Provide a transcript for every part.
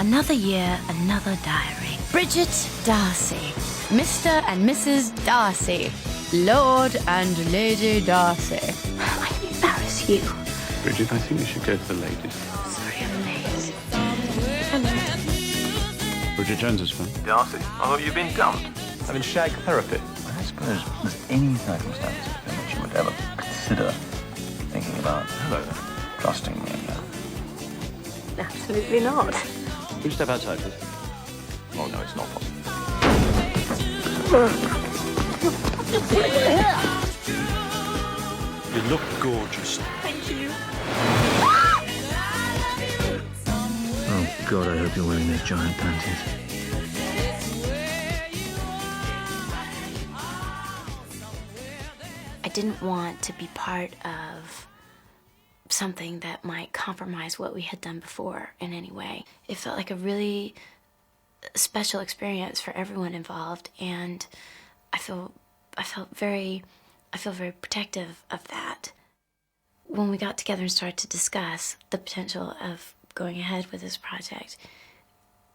Another year, another diary. Bridget Darcy. Mr. and Mrs. Darcy. Lord and Lady Darcy. I embarrass you. Bridget, I think we should go to the ladies. Sorry, I'm late. Bridget Jones is fun. Darcy, I thought you'd been dumped. Having shag therapy. I don't suppose there's any circumstance in which you would ever consider thinking about trusting me. Absolutely not. Will you step outside, please? Oh, no, it's not possible. You look gorgeous. Thank you. Oh, God, I hope you're wearing those giant panties. I didn't want to be part of something that might compromise what we had done before in any way. It felt like a really special experience for everyone involved, and I feel very protective of that. When we got together and started to discuss the potential of going ahead with this project,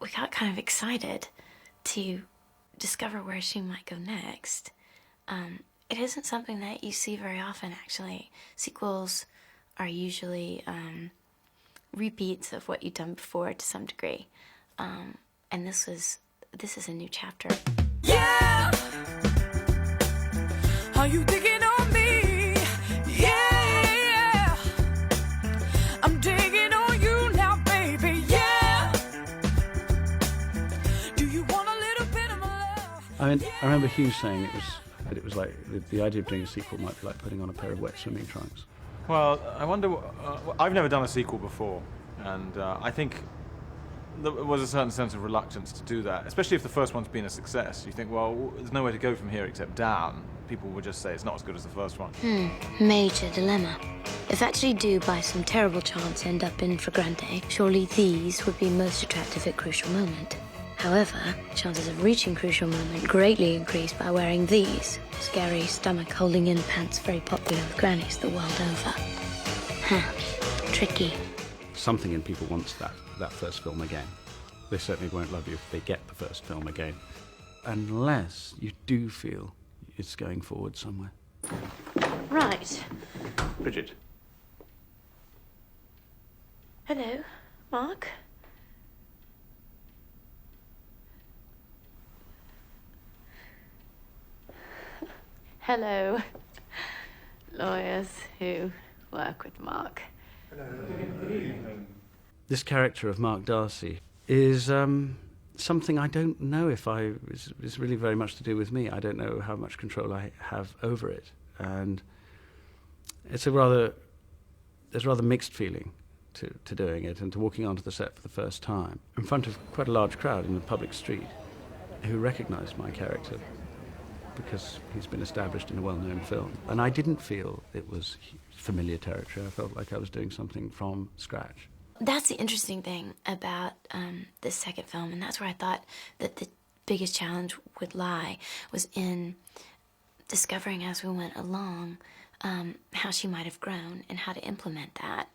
we got kind of excited to discover where she might go next. It isn't something that you see very often, actually. Sequels are usually repeats of what you've done before to some degree. And this is a new chapter. Yeah! Are you digging on me? Yeah! I'm digging on you now, baby, yeah! Do you want a little bit of my love? I mean, I remember Hugh saying it was like the idea of doing a sequel might be like putting on a pair of wet swimming trunks. Well, I wonder... I've never done a sequel before, and I think there was a certain sense of reluctance to do that, especially if the first one's been a success. You think, well, there's nowhere to go from here except down. People would just say it's not as good as the first one. Major dilemma. If actually do by some terrible chance end up in Flagrante, surely these would be most attractive at crucial moment. However, chances of reaching crucial moment greatly increase by wearing these. Scary stomach-holding-in pants very popular with grannies the world over. Tricky. Something in people wants that first film again. They certainly won't love you if they get the first film again. Unless you do feel it's going forward somewhere. Right. Bridget. Hello, Mark. Hello, lawyers who work with Mark. This character of Mark Darcy is something I don't know if is really very much to do with me. I don't know how much control I have over it, and there's a rather mixed feeling to doing it and to walking onto the set for the first time in front of quite a large crowd in the public street who recognised my character because he's been established in a well-known film. And I didn't feel it was familiar territory. I felt like I was doing something from scratch. That's the interesting thing about this second film, and that's where I thought that the biggest challenge would lie, was in discovering as we went along how she might have grown and how to implement that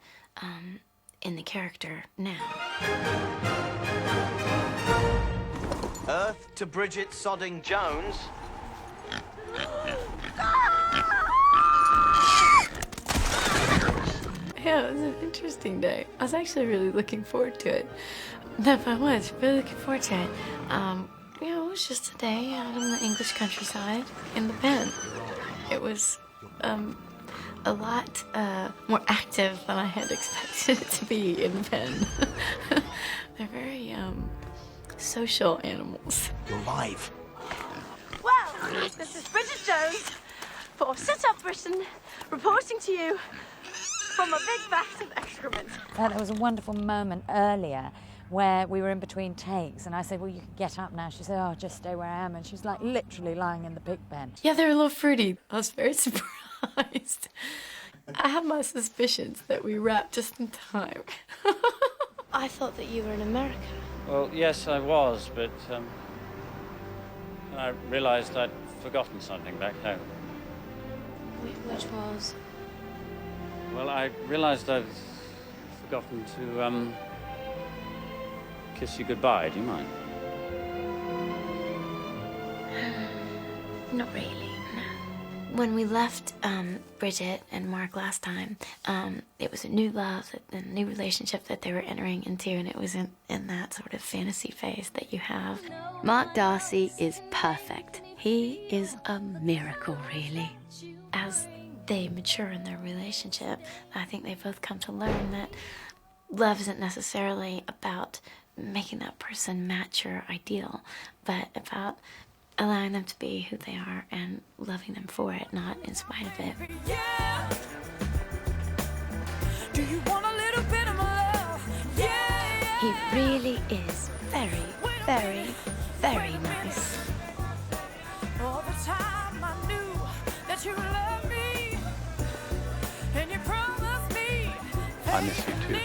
in the character now. Earth to Bridget Sodding Jones. Yeah, it was an interesting day. I was actually really looking forward to it. If I was really looking forward to it. It was just a day out in the English countryside in the pen. It was a lot more active than I had expected it to be in the pen. They're very social animals. You're live. Well, this is Bridget Jones for Sit Up Britain, reporting to you from a big vat of excrement. There was a wonderful moment earlier where we were in between takes, and I said, well, you can get up now. She said, oh, just stay where I am. And she's like literally lying in the pig pen. Yeah, they were a little fruity. I was very surprised. I have my suspicions that we wrapped just in time. I thought that you were in America. Well, yes, I was, but I realised I'd forgotten something back home. Which was? Well, I realised I'd forgotten to kiss you goodbye, do you mind? Not really, no. When we left Bridget and Mark last time, it was a new love, a new relationship that they were entering into, and it was in that sort of fantasy phase that you have. Mark Darcy is perfect. He is a miracle, really. As they mature in their relationship, I think they both come to learn that love isn't necessarily about making that person match your ideal, but about allowing them to be who they are and loving them for it, not in spite of it. Yeah. Do you want a little bit of my love? Yeah. He really is very, very, very nice. All the time I knew that you loved me, and you promised me. I miss you too.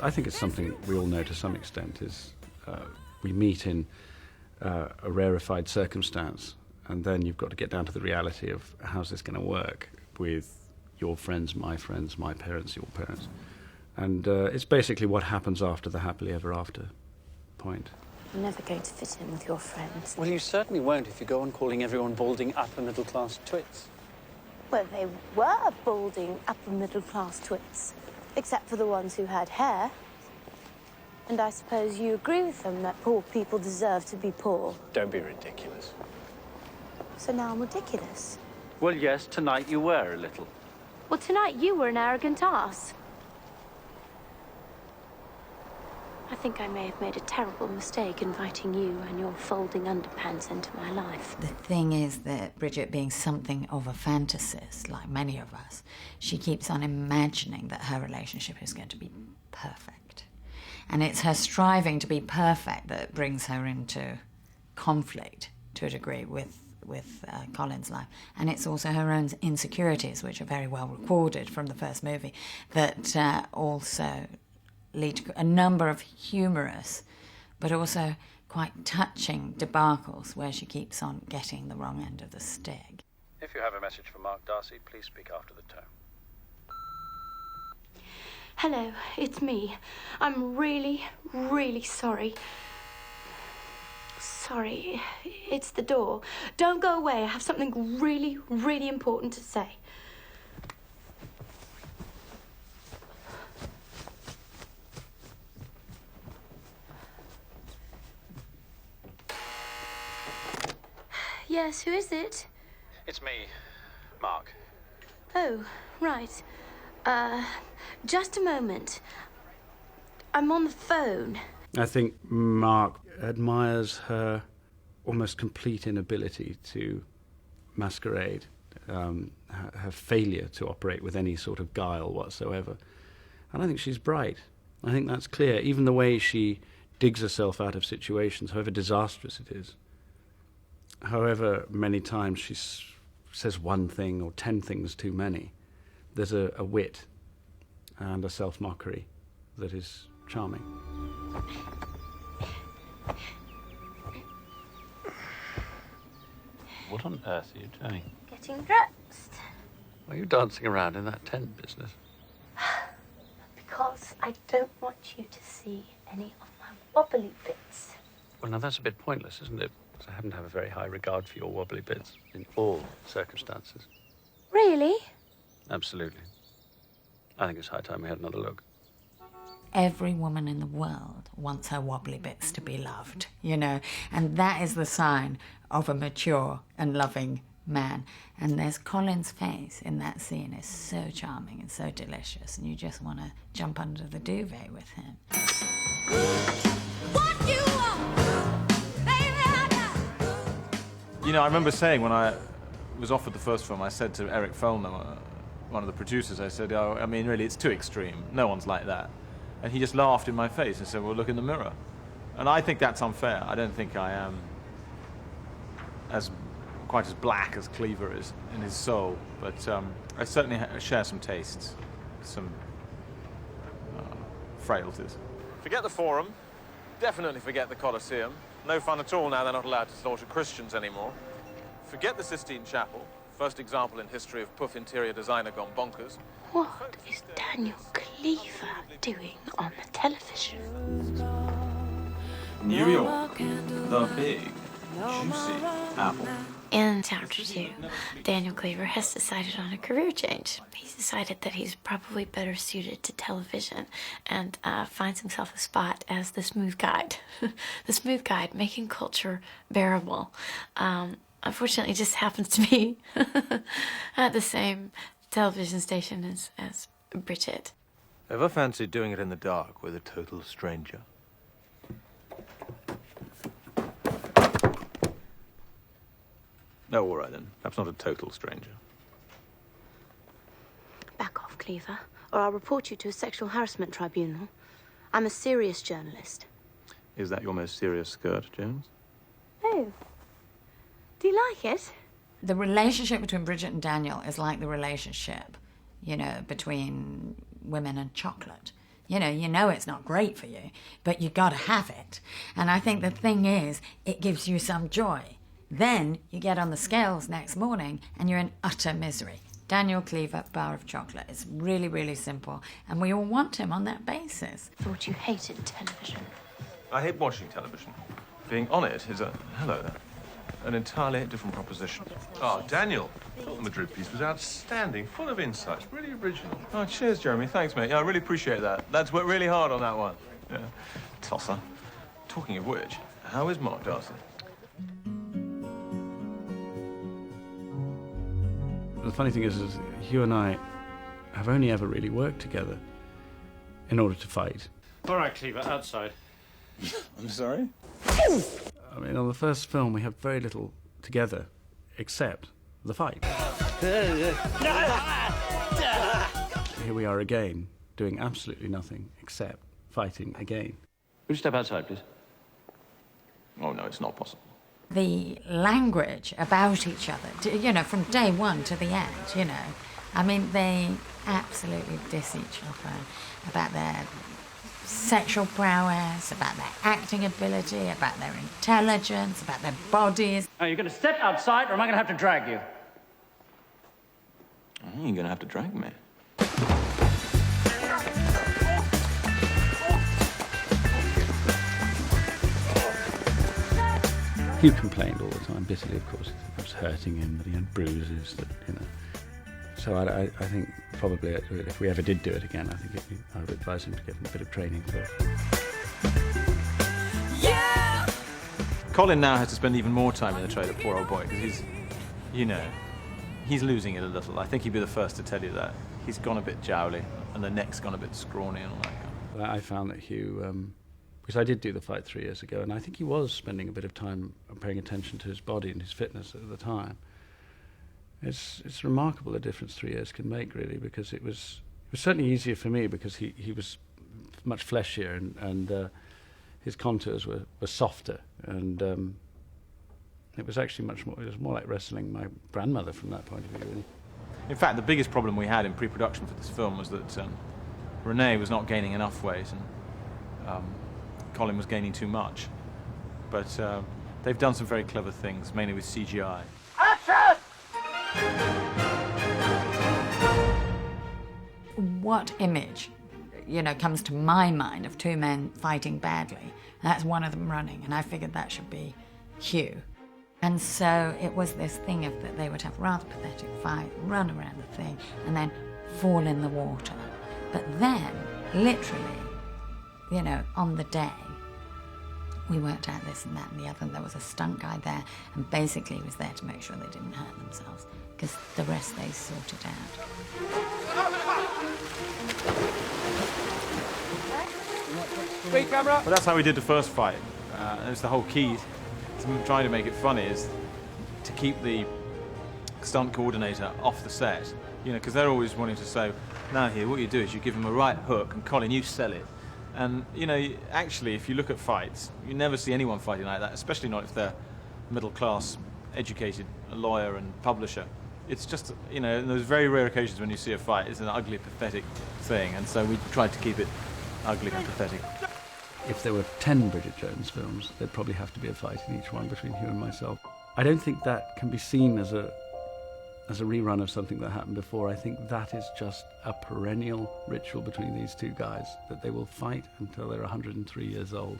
I think it's something we all know to some extent, is we meet in a rarefied circumstance, and then you've got to get down to the reality of how's this going to work with your friends, my parents, your parents. And it's basically what happens after the happily ever after point. I'm never going to fit in with your friends. Well, you certainly won't if you go on calling everyone balding upper middle class twits. Well, they were balding upper middle class twits, except for the ones who had hair. And I suppose you agree with them that poor people deserve to be poor. Don't be ridiculous. So now I'm ridiculous. Well, yes, tonight you were a little. Well, tonight you were an arrogant ass. I think I may have made a terrible mistake inviting you and your folding underpants into my life. The thing is that Bridget, being something of a fantasist, like many of us, she keeps on imagining that her relationship is going to be perfect. And it's her striving to be perfect that brings her into conflict, to a degree, with Colin's life. And it's also her own insecurities, which are very well recorded from the first movie, that also lead to a number of humorous but also quite touching debacles where she keeps on getting the wrong end of the stick. If you have a message for Mark Darcy, please speak after the tone. Hello, it's me. I'm really, really sorry. Sorry, it's the door. Don't go away. I have something really, really important to say. Yes, who is it? It's me, Mark. Oh, right. Just a moment. I'm on the phone. I think Mark admires her almost complete inability to masquerade, her failure to operate with any sort of guile whatsoever. And I think she's bright. I think that's clear. Even the way she digs herself out of situations, however disastrous it is, however many times she says one thing or 10 things too many, there's a wit and a self-mockery that is charming. What on earth are you doing? Getting dressed. Are you dancing around in that tent business? Because I don't want you to see any of my wobbly bits. Well, now that's a bit pointless, isn't it? Because I happen to have a very high regard for your wobbly bits in all circumstances. Really? Absolutely. I think it's high time we had another look. Every woman in the world wants her wobbly bits to be loved, you know, and that is the sign of a mature and loving man. And there's Colin's face in that scene is so charming and so delicious, and you just want to jump under the duvet with him. What you want, baby, You know, I remember saying when I was offered the first film, I said to Eric Fellner, one of the producers, I said, oh, I mean, really, it's too extreme. No one's like that. And he just laughed in my face and said, well, look in the mirror. And I think that's unfair. I don't think I am quite as black as Cleaver is in his soul. But I certainly share some tastes, some frailties. Forget the Forum. Definitely forget the Colosseum. No fun at all now they're not allowed to slaughter Christians anymore. Forget the Sistine Chapel. First example in history of puff interior designer gone bonkers. What is Daniel Cleaver doing on the television. New York, the big, juicy apple. In chapter 2, Daniel Cleaver has decided on a career change. He's decided that he's probably better suited to television and finds himself a spot as the smooth guide. The smooth guide, making culture bearable. Unfortunately, it just happens to be at the same television station as Bridget. Ever fancied doing it in the dark with a total stranger? No, all right then. Perhaps not a total stranger. Back off, Cleaver, or I'll report you to a sexual harassment tribunal. I'm a serious journalist. Is that your most serious skirt, Jones? Oh. Do you like it? The relationship between Bridget and Daniel is like the relationship, between women and chocolate. You know it's not great for you, but you gotta have it. And I think the thing is, it gives you some joy. Then you get on the scales next morning and you're in utter misery. Daniel Cleaver, bar of chocolate. It's really, really simple. And we all want him on that basis. Thought you hated television. I hate watching television. Being on it is an entirely different proposition. Oh, Daniel, the Madrid piece was outstanding, full of insights, really original. Oh, cheers, Jeremy. Thanks, mate. Yeah, I really appreciate that. That's worked really hard on that one. Yeah. Tosser. Talking of which, how is Mark Darcy? The funny thing is Hugh and I have only ever really worked together in order to fight. All right, Cleaver, outside. I'm sorry? I mean, on the first film, we have very little together, except the fight. Here we are again, doing absolutely nothing except fighting again. Would you step outside, please? Oh, no, it's not possible. The language about each other, from day one to the end, I mean, they absolutely diss each other about their sexual prowess, about their acting ability, about their intelligence, about their bodies. Are you going to step outside, or am I going to have to drag you? You're going to have to drag me. Hugh complained all the time, bitterly, of course. It was hurting him, that he had bruises, So I think probably if we ever did do it again, I think I would advise him to give him a bit of training first. Yeah! Colin now has to spend even more time in the trailer, poor old boy, because he's losing it a little. I think he'd be the first to tell you that. He's gone a bit jowly, and the neck's gone a bit scrawny and all that kind of. I found that Hugh, because I did do the fight 3 years ago, and I think he was spending a bit of time paying attention to his body and his fitness at the time. It's remarkable the difference 3 years can make, really, because it was certainly easier for me because he was much fleshier and his contours were softer, and it was actually it was more like wrestling my grandmother from that point of view, really. In fact, the biggest problem we had in pre-production for this film was that Renée was not gaining enough weight and Colin was gaining too much. But they've done some very clever things, mainly with CGI. Action! What image, comes to my mind of two men fighting badly? And that's one of them running, and I figured that should be Hugh. And so it was this thing of that they would have rather pathetic fight, run around the thing, and then fall in the water. But then, literally, on the day, we worked out this and that and the other, and there was a stunt guy there, and basically he was there to make sure they didn't hurt themselves, because the rest they sorted out. Speed camera! Well, that's how we did the first fight. And it's the whole key to trying to make it funny is to keep the stunt coordinator off the set. Because they're always wanting to say, now here, what you do is you give him a right hook, and Colin, you sell it. And, actually, if you look at fights, you never see anyone fighting like that, especially not if they're middle-class, educated, a lawyer and publisher. It's just, in those very rare occasions when you see a fight, it's an ugly, pathetic thing, and so we tried to keep it ugly and pathetic. If there were 10 Bridget Jones films, there'd probably have to be a fight in each one between Hugh and myself. I don't think that can be seen as as a rerun of something that happened before. I think that is just a perennial ritual between these two guys, that they will fight until they're 103 years old.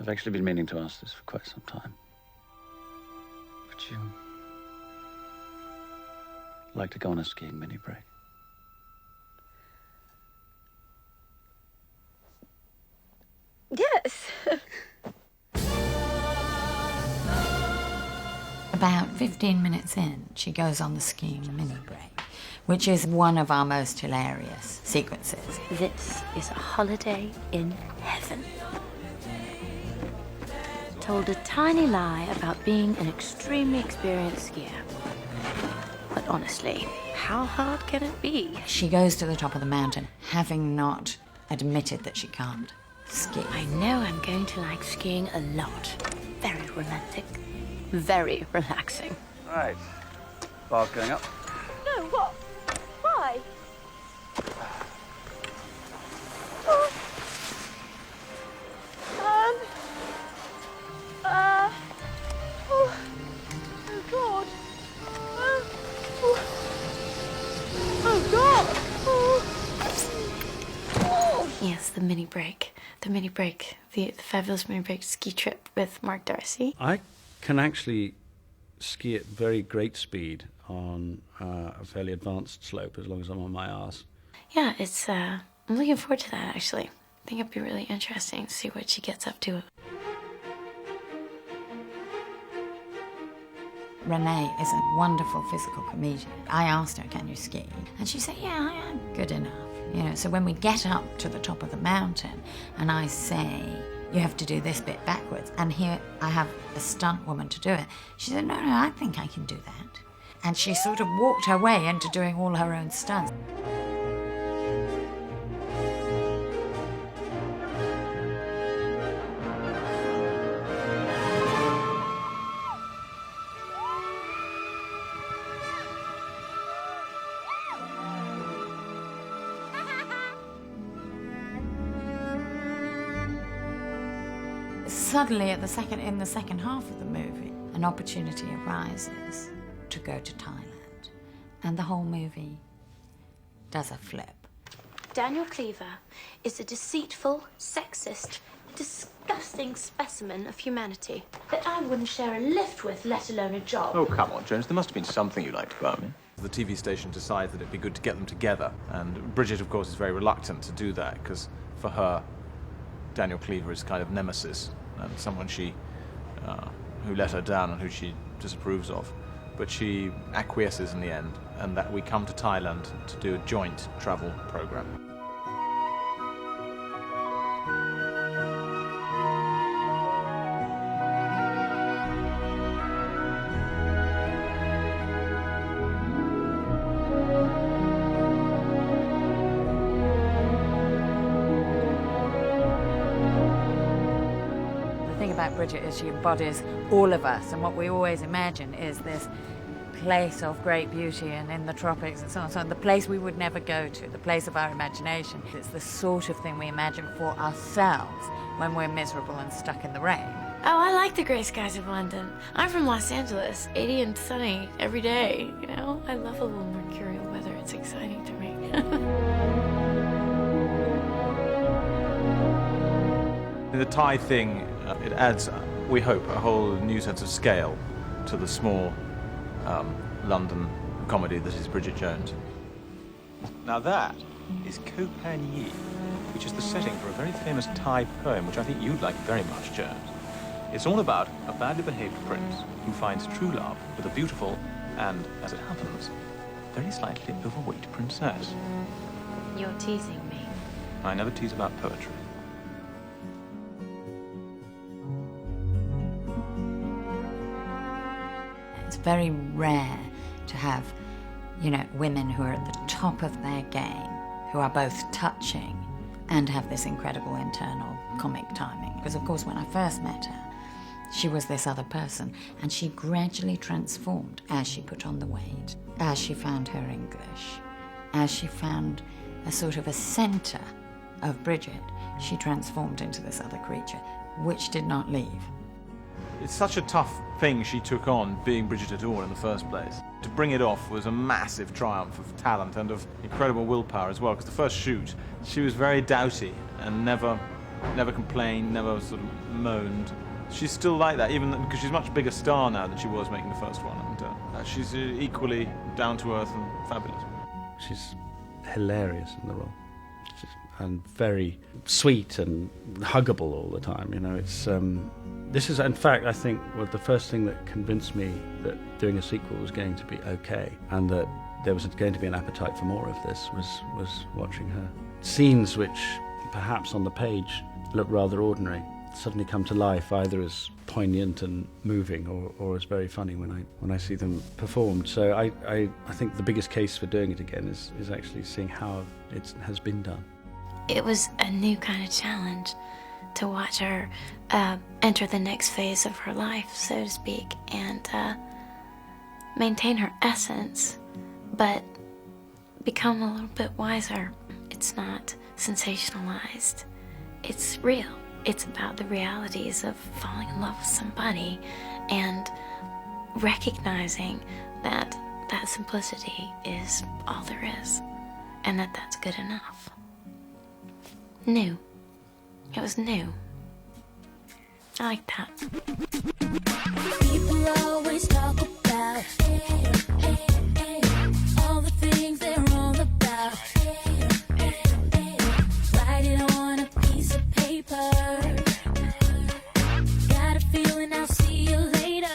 I've actually been meaning to ask this for quite some time. Would you like to go on a skiing mini break? Yes. About 15 minutes in, she goes on the skiing mini break, which is one of our most hilarious sequences. This is a holiday in heaven. Told a tiny lie about being an extremely experienced skier. But honestly, how hard can it be? She goes to the top of the mountain, having not admitted that she can't ski. I know I'm going to like skiing a lot. Very romantic. Very relaxing. Right. Bar's going up. No, what? Why? God. Oh, God. Yes, the mini break. The mini break. The fabulous mini break ski trip with Mark Darcy. I can actually ski at very great speed on a fairly advanced slope as long as I'm on my arse. Yeah, it's, I'm looking forward to that, actually. I think it'd be really interesting to see what she gets up to. Renée is a wonderful physical comedian. I asked her, can you ski? And she said, yeah, I am good enough. You know, so when we get up to the top of the mountain and I say, you have to do this bit backwards, and here I have a stunt woman to do it, she said, no, I think I can do that. And she sort of walked her way into doing all her own stunts. Suddenly, in the second half of the movie, an opportunity arises to go to Thailand, and the whole movie does a flip. Daniel Cleaver is a deceitful, sexist, disgusting specimen of humanity that I wouldn't share a lift with, let alone a job. Oh, come on, Jones. There must have been something you liked about me. The TV station decides that it'd be good to get them together, and Bridget, of course, is very reluctant to do that, because for her, Daniel Cleaver is kind of nemesis, and someone who let her down and who she disapproves of. But she acquiesces in the end, and that we come to Thailand to do a joint travel program. Bridget is she embodies all of us, and what we always imagine is this place of great beauty and in the tropics and so on. So the place we would never go to, the place of our imagination. It's the sort of thing we imagine for ourselves when we're miserable and stuck in the rain. Oh, I like the grey skies of London. I'm from Los Angeles, 80 and sunny every day, you know? I love a little mercurial weather. It's exciting to me. The Thai thing, it adds, we hope, a whole new sense of scale to the small London comedy that is Bridget Jones. Now that is Koh Pan Yi, which is the setting for a very famous Thai poem, which I think you'd like very much, Jones. It's all about a badly behaved prince who finds true love with a beautiful and, as it happens, very slightly overweight princess. You're teasing me. I never tease about poetry. It's very rare to have, you know, women who are at the top of their game who are both touching and have this incredible internal comic timing. Because, of course, when I first met her, she was this other person, and she gradually transformed as she put on the weight, as she found her English, as she found a sort of a centre of Bridget. She transformed into this other creature, which did not leave. It's such a tough thing she took on, being Bridget at all in the first place. To bring it off was a massive triumph of talent and of incredible willpower as well, because the first shoot, she was very doughty and never complained, never sort of moaned. She's still like that, even because she's a much bigger star now than she was making the first one, and she's equally down-to-earth and fabulous. She's hilarious in the role. And very sweet and huggable all the time. You know, it's this is, in fact, I think, the first thing that convinced me that doing a sequel was going to be okay, and that there was going to be an appetite for more of this was watching her. Scenes which, perhaps on the page, look rather ordinary, suddenly come to life either as poignant and moving or as very funny when I see them performed. So I think the biggest case for doing it again is actually seeing how it has been done. It was a new kind of challenge to watch her enter the next phase of her life, so to speak, and maintain her essence, but become a little bit wiser. It's not sensationalized. It's real. It's about the realities of falling in love with somebody and recognizing that that simplicity is all there is, and that that's good enough. New. It was new. I like that. People always talk about all the things they're wrong about. Write it on a piece of paper. Got a feeling I'll see you later.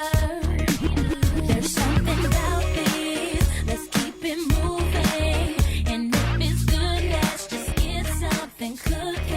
There's something about this. Let's keep it moving. And if it's good, let's just get something cooking.